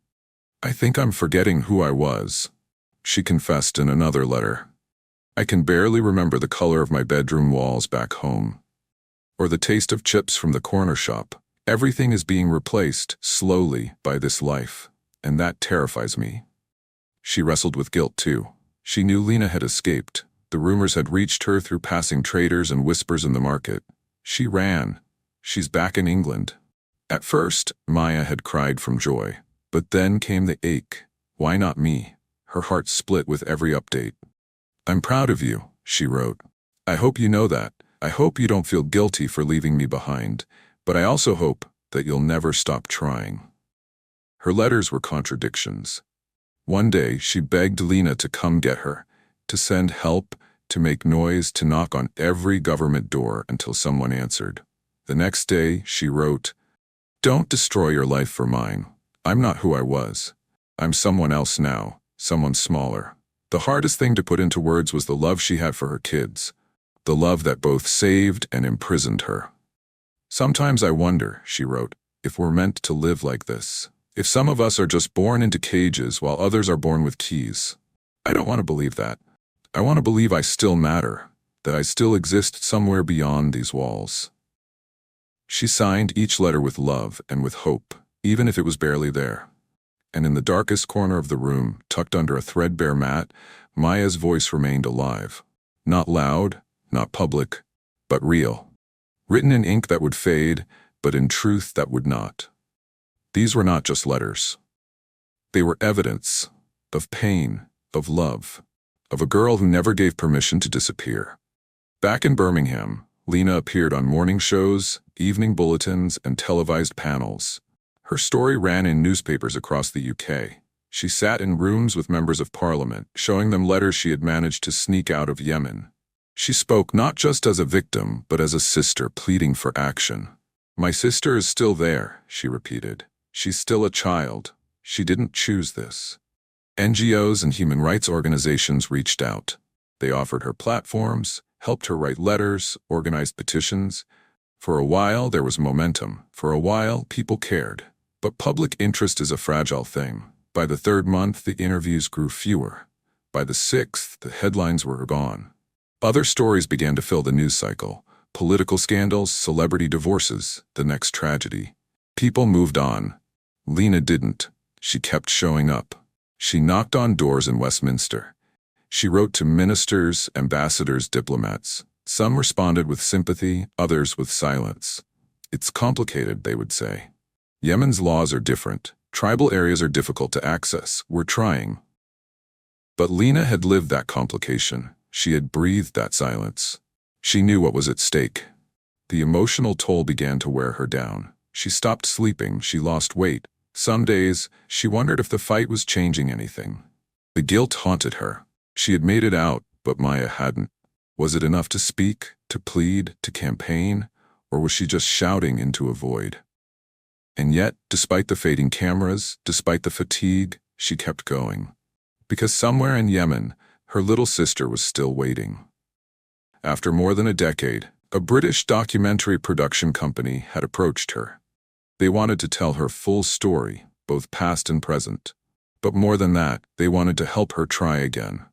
I think I'm forgetting who I was," she confessed in another letter. "I can barely remember the color of my bedroom walls back home. Or the taste of chips from the corner shop. Everything is being replaced, slowly, by this life, and that terrifies me." She wrestled with guilt too. She knew Lena had escaped. The rumors had reached her through passing traders and whispers in the market. She ran. She's back in England. At first, Maya had cried from joy. But then came the ache. Why not me? Her heart split with every update. "I'm proud of you," she wrote. "I hope you know that. I hope you don't feel guilty for leaving me behind. But I also hope that you'll never stop trying." Her letters were contradictions. One day, she begged Lena to come get her, to send help, to make noise, to knock on every government door until someone answered. The next day, she wrote, "Don't destroy your life for mine. I'm not who I was. I'm someone else now, someone smaller." The hardest thing to put into words was the love she had for her kids, the love that both saved and imprisoned her. "Sometimes I wonder," she wrote, "if we're meant to live like this. If some of us are just born into cages while others are born with keys. I don't want to believe that. I want to believe I still matter, that I still exist somewhere beyond these walls." She signed each letter with love and with hope, even if it was barely there. And in the darkest corner of the room, tucked under a threadbare mat, Maya's voice remained alive. Not loud, not public, but real. Written in ink that would fade, but in truth that would not. These were not just letters. They were evidence of pain, of love, of a girl who never gave permission to disappear. Back in Birmingham, Lena appeared on morning shows, evening bulletins, and televised panels. Her story ran in newspapers across the UK. She sat in rooms with members of parliament, showing them letters she had managed to sneak out of Yemen. She spoke not just as a victim, but as a sister pleading for action. "My sister is still there," she repeated. "She's still a child. She didn't choose this." NGOs and human rights organizations reached out. They offered her platforms, helped her write letters, organized petitions. For a while, there was momentum. For a while, people cared. But public interest is a fragile thing. By the third month, the interviews grew fewer. By the sixth, the headlines were gone. Other stories began to fill the news cycle. Political scandals, celebrity divorces, the next tragedy. People moved on. Lena didn't. She kept showing up. She knocked on doors in Westminster. She wrote to ministers, ambassadors, diplomats. Some responded with sympathy, others with silence. "It's complicated," they would say. "Yemen's laws are different. Tribal areas are difficult to access. We're trying." But Lena had lived that complication. She had breathed that silence. She knew what was at stake. The emotional toll began to wear her down. She stopped sleeping. She lost weight. Some days, she wondered if the fight was changing anything. The guilt haunted her. She had made it out, but Maya hadn't. Was it enough to speak, to plead, to campaign, or was she just shouting into a void? And yet, despite the fading cameras, despite the fatigue, she kept going. Because somewhere in Yemen, her little sister was still waiting. After more than a decade, a British documentary production company had approached her. They wanted to tell her full story, both past and present. But more than that, they wanted to help her try again.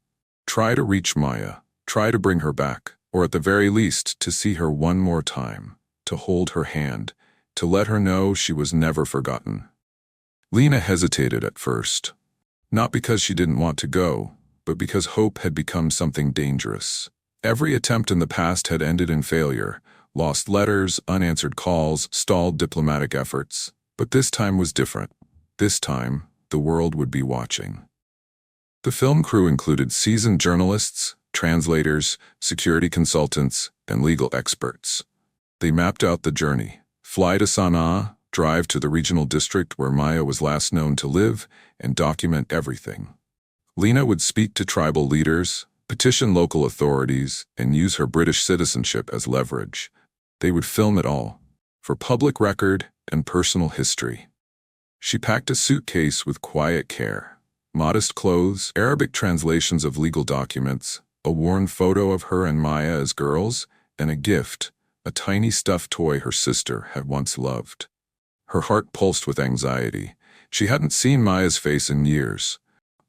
Try to reach Maya, try to bring her back, or at the very least, to see her one more time, to hold her hand, to let her know she was never forgotten. Lena hesitated at first, not because she didn't want to go, but because hope had become something dangerous. Every attempt in the past had ended in failure: lost letters, unanswered calls, stalled diplomatic efforts. But this time was different. This time, the world would be watching. The film crew included seasoned journalists, translators, security consultants, and legal experts. They mapped out the journey: fly to Sana'a, drive to the regional district where Maya was last known to live, and document everything. Lena would speak to tribal leaders, petition local authorities, and use her British citizenship as leverage. They would film it all, for public record and personal history. She packed a suitcase with quiet care: modest clothes, Arabic translations of legal documents, a worn photo of her and Maya as girls, and a gift, a tiny stuffed toy her sister had once loved. Her heart pulsed with anxiety. She hadn't seen Maya's face in years.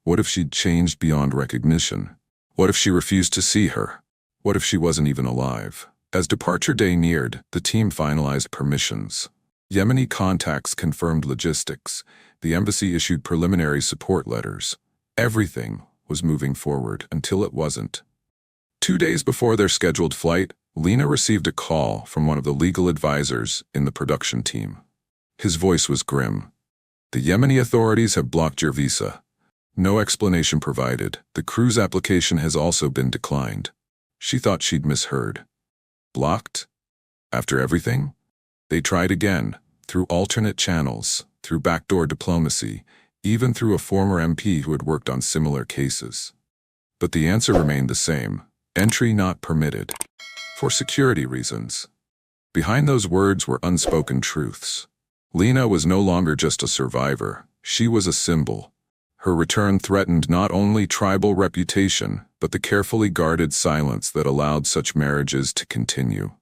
What if she'd changed beyond recognition? What if she refused to see her? What if she wasn't even alive? As departure day neared, the team finalized permissions. Yemeni contacts confirmed logistics. The embassy issued preliminary support letters. Everything was moving forward until it wasn't. 2 days before their scheduled flight, Lena received a call from one of the legal advisors in the production team. His voice was grim. "The Yemeni authorities have blocked your visa. No explanation provided. The crew's application has also been declined." She thought she'd misheard. Blocked? After everything? They tried again, through alternate channels, through backdoor diplomacy, even through a former MP who had worked on similar cases. But the answer remained the same: entry not permitted. For security reasons. Behind those words were unspoken truths. Lena was no longer just a survivor, she was a symbol. Her return threatened not only tribal reputation, but the carefully guarded silence that allowed such marriages to continue.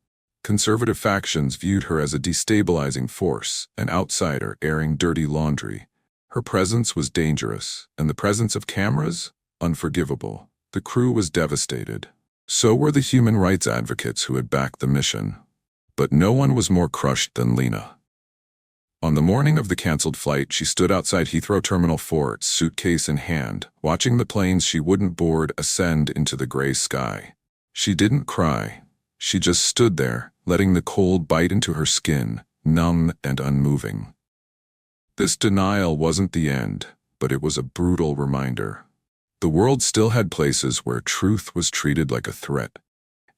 Conservative factions viewed her as a destabilizing force, an outsider airing dirty laundry. Her presence was dangerous, and the presence of cameras? Unforgivable. The crew was devastated. So were the human rights advocates who had backed the mission. But no one was more crushed than Lena. On the morning of the cancelled flight, she stood outside Heathrow Terminal 4, suitcase in hand, watching the planes she wouldn't board ascend into the gray sky. She didn't cry. She just stood there, letting the cold bite into her skin, numb and unmoving. This denial wasn't the end, but it was a brutal reminder. The world still had places where truth was treated like a threat,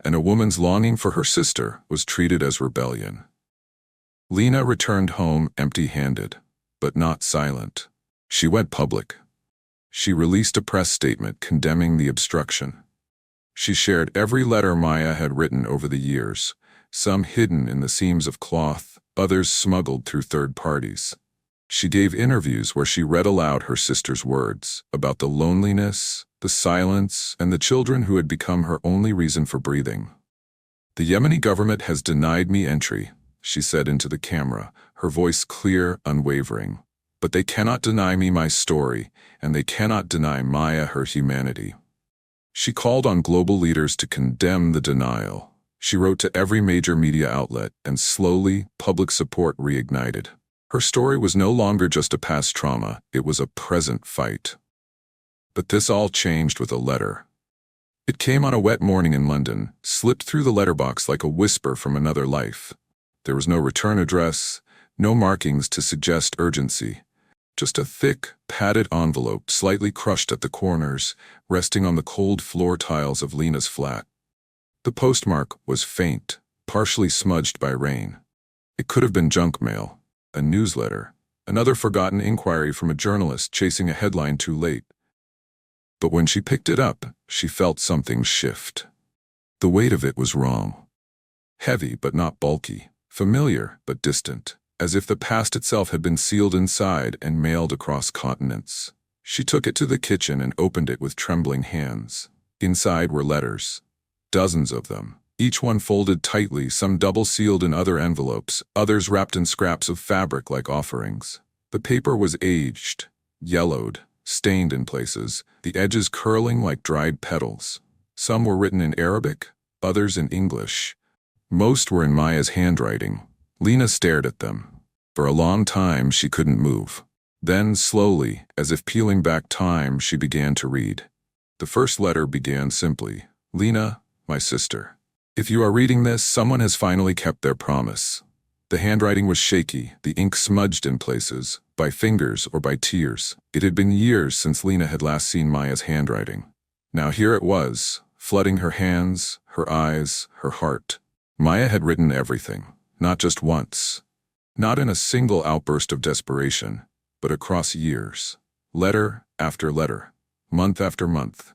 and a woman's longing for her sister was treated as rebellion. Lena returned home empty-handed, but not silent. She went public. She released a press statement condemning the obstruction. She shared every letter Maya had written over the years, some hidden in the seams of cloth, others smuggled through third parties. She gave interviews where she read aloud her sister's words about the loneliness, the silence, and the children who had become her only reason for breathing. "The Yemeni government has denied me entry," she said into the camera, her voice clear, unwavering. "But they cannot deny me my story, and they cannot deny Maya her humanity." She called on global leaders to condemn the denial. She wrote to every major media outlet, and slowly, public support reignited. Her story was no longer just a past trauma, it was a present fight. But this all changed with a letter. It came on a wet morning in London, slipped through the letterbox like a whisper from another life. There was no return address, no markings to suggest urgency. Just a thick, padded envelope slightly crushed at the corners, resting on the cold floor tiles of Lena's flat. The postmark was faint, partially smudged by rain. It could have been junk mail, a newsletter, another forgotten inquiry from a journalist chasing a headline too late. But when she picked it up, she felt something shift. The weight of it was wrong. Heavy but not bulky, familiar but distant, as if the past itself had been sealed inside and mailed across continents. She took it to the kitchen and opened it with trembling hands. Inside were letters, dozens of them, each one folded tightly, some double-sealed in other envelopes, others wrapped in scraps of fabric like offerings. The paper was aged, yellowed, stained in places, the edges curling like dried petals. Some were written in Arabic, others in English. Most were in Maya's handwriting. Lena stared at them. For a long time, she couldn't move. Then, slowly, as if peeling back time, she began to read. The first letter began simply, "Lena, my sister. If you are reading this, someone has finally kept their promise." The handwriting was shaky, the ink smudged in places, by fingers or by tears. It had been years since Lena had last seen Maya's handwriting. Now here it was, flooding her hands, her eyes, her heart. Maya had written everything, not just once. Not in a single outburst of desperation, but across years. Letter after letter, month after month.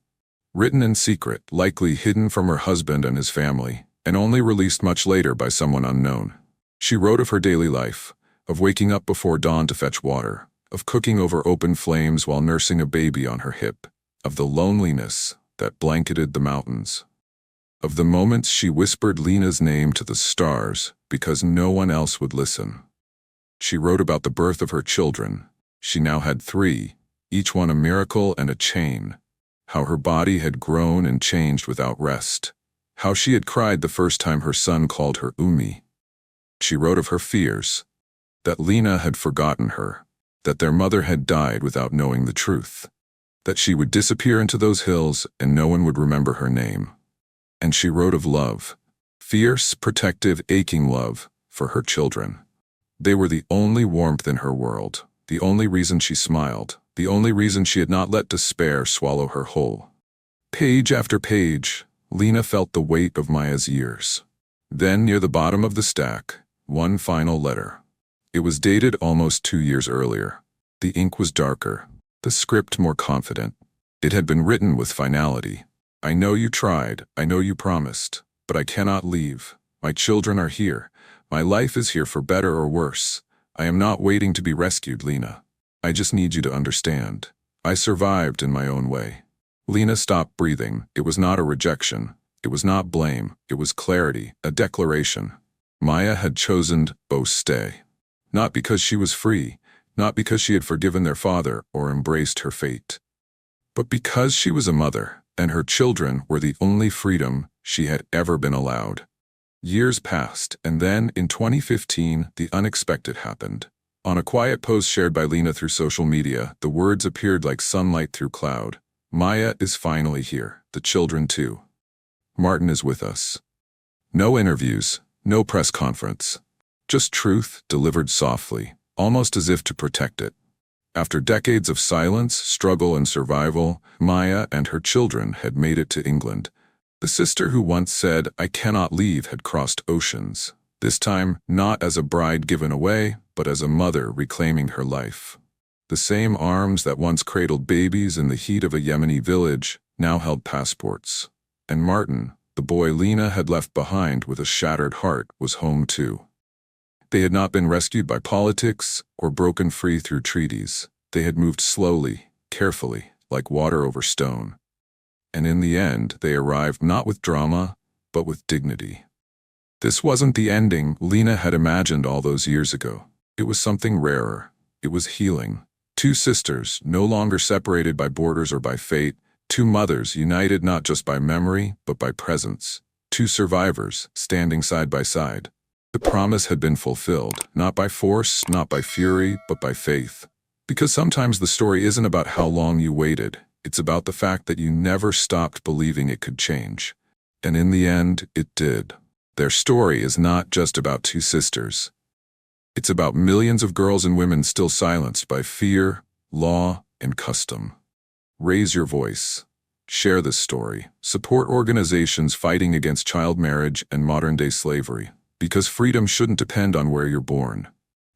Written in secret, likely hidden from her husband and his family, and only released much later by someone unknown. She wrote of her daily life, of waking up before dawn to fetch water, of cooking over open flames while nursing a baby on her hip, of the loneliness that blanketed the mountains, of the moments she whispered Lena's name to the stars because no one else would listen. She wrote about the birth of her children. She now had 3, each one a miracle and a chain. How her body had grown and changed without rest. How she had cried the first time her son called her Ummi. She wrote of her fears, that Lena had forgotten her, that their mother had died without knowing the truth, that she would disappear into those hills and no one would remember her name. And she wrote of love, fierce, protective, aching love for her children. They were the only warmth in her world, the only reason she smiled, the only reason she had not let despair swallow her whole. Page after page, Lena felt the weight of Maya's years. Then, near the bottom of the stack, one final letter. It was dated almost 2 years earlier. The ink was darker, the script more confident. It had been written with finality. "I know you tried, I know you promised, but I cannot leave. My children are here. My life is here for better or worse. I am not waiting to be rescued, Lena. I just need you to understand. I survived in my own way." Lena stopped breathing. It was not a rejection. It was not blame. It was clarity, a declaration. Maya had chosen to stay. Not because she was free, not because she had forgiven their father or embraced her fate, but because she was a mother, and her children were the only freedom she had ever been allowed. Years passed, and then, in 2015, the unexpected happened. On a quiet post shared by Lena through social media, the words appeared like sunlight through cloud. "Maya is finally here. The children too. Martin is with us." No interviews, no press conference. Just truth delivered softly, almost as if to protect it. After decades of silence, struggle, and survival, Maya and her children had made it to England. The sister who once said, "I cannot leave," had crossed oceans. This time, not as a bride given away, but as a mother reclaiming her life. The same arms that once cradled babies in the heat of a Yemeni village now held passports. And Martin, the boy Lena had left behind with a shattered heart, was home too. They had not been rescued by politics or broken free through treaties. They had moved slowly, carefully, like water over stone. And in the end, they arrived not with drama, but with dignity. This wasn't the ending Lena had imagined all those years ago. It was something rarer. It was healing. 2 sisters, no longer separated by borders or by fate. 2 mothers, united not just by memory, but by presence. 2 survivors, standing side by side. The promise had been fulfilled, not by force, not by fury, but by faith. Because sometimes the story isn't about how long you waited. It's about the fact that you never stopped believing it could change. And in the end, it did. Their story is not just about 2 sisters. It's about millions of girls and women still silenced by fear, law, and custom. Raise your voice. Share this story. Support organizations fighting against child marriage and modern-day slavery. Because freedom shouldn't depend on where you're born.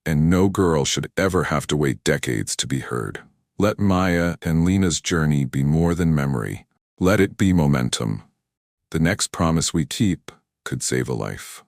And no girl should ever have to wait decades to be heard. Let Maya and Lena's journey be more than memory. Let it be momentum. The next promise we keep could save a life.